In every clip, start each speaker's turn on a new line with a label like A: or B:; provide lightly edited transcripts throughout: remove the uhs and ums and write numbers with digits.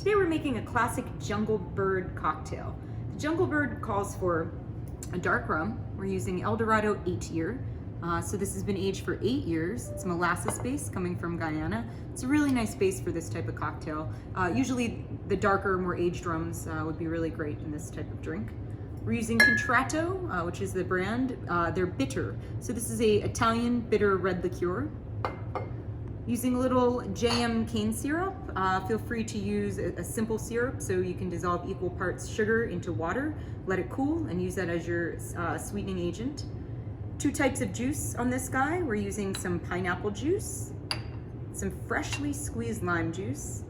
A: Today we're making a classic Jungle Bird cocktail. The Jungle Bird calls for a dark rum. We're using El Dorado 8-year. So this has been aged for 8 years. It's molasses base coming from Guyana. It's a really nice base for this type of cocktail. Usually the darker, more aged rums would be really great in this type of drink. We're using Contratto, which is the brand. They're bitter. So this is a Italian bitter red liqueur. Using a little J.M. cane syrup. Feel free to use a simple syrup so you can dissolve equal parts sugar into water, let it cool, and use that as your sweetening agent. 2 types of juice on this guy. We're using some pineapple juice, some freshly squeezed lime juice,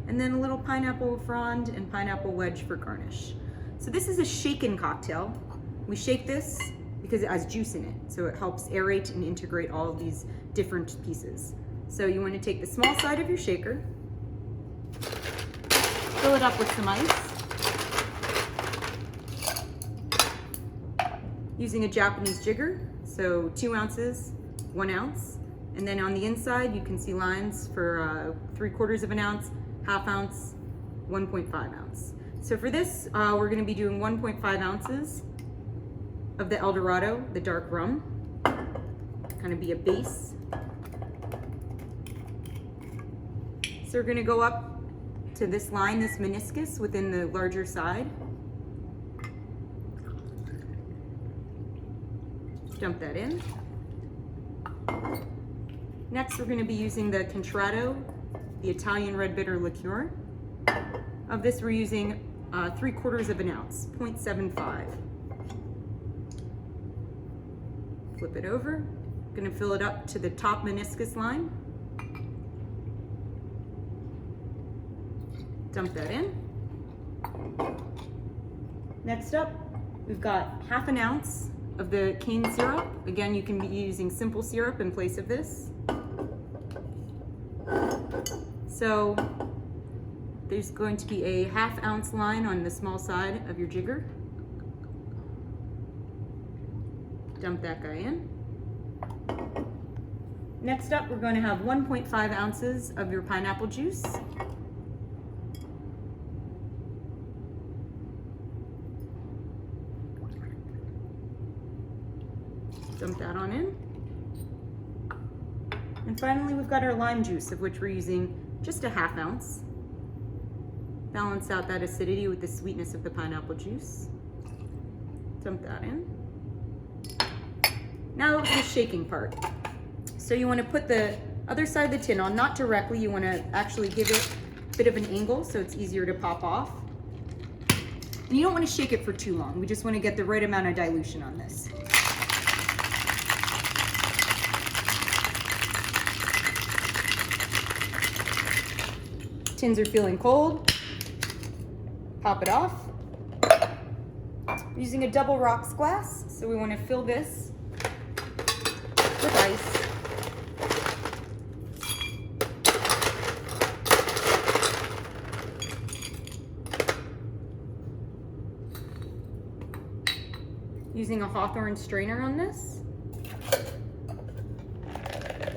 A: and then a little pineapple frond and pineapple wedge for garnish. So this is a shaken cocktail. We shake this because it has juice in it, so it helps aerate and integrate all of these different pieces. So you want to take the small side of your shaker, fill it up with some ice, using a Japanese jigger, so 2 ounces, 1 ounce, and then on the inside you can see lines for 3/4 of an ounce, 1/2 ounce, 1.5 ounce. So for this, we're going to be doing 1.5 ounces of the El Dorado, the dark rum, kind of be a base. So we're going to go up to this line, this meniscus within the larger side. Dump that in. Next, we're going to be using the Contratto, the Italian red bitter liqueur. Of this, we're using 3/4 of an ounce, 0.75. Flip it over. Going to fill it up to the top meniscus line. Dump that in. Next up, we've got 1/2 ounce of the cane syrup. Again, you can be using simple syrup in place of this. So there's going to be a 1/2 ounce line on the small side of your jigger. Dump that guy in. Next up, we're going to have 1.5 ounces of your pineapple juice. Dump that on in. And finally, we've got our lime juice, of which we're using just a 1/2 ounce. Balance out that acidity with the sweetness of the pineapple juice. Dump that in. Now the shaking part. So you want to put the other side of the tin on, not directly. You want to actually give it a bit of an angle so it's easier to pop off. And you don't want to shake it for too long. We just want to get the right amount of dilution on this. Tins are feeling cold. Pop it off. We're using a double rocks glass, so we want to fill this with ice. Using a Hawthorne strainer on this.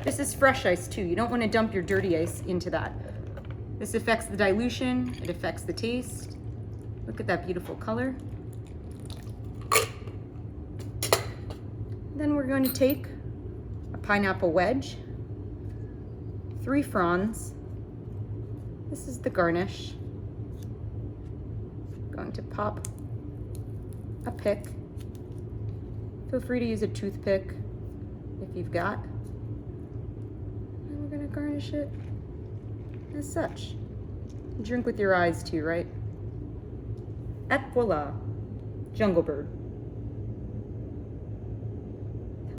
A: This is fresh ice too. You don't want to dump your dirty ice into that. This affects the dilution, it affects the taste. Look at that beautiful color. Then we're going to take a pineapple wedge, 3 fronds. This is the garnish. Going to pop a pick. Feel free to use a toothpick if you've got. And we're going to garnish it as such. Drink with your eyes too, right? Et voila, Jungle Bird.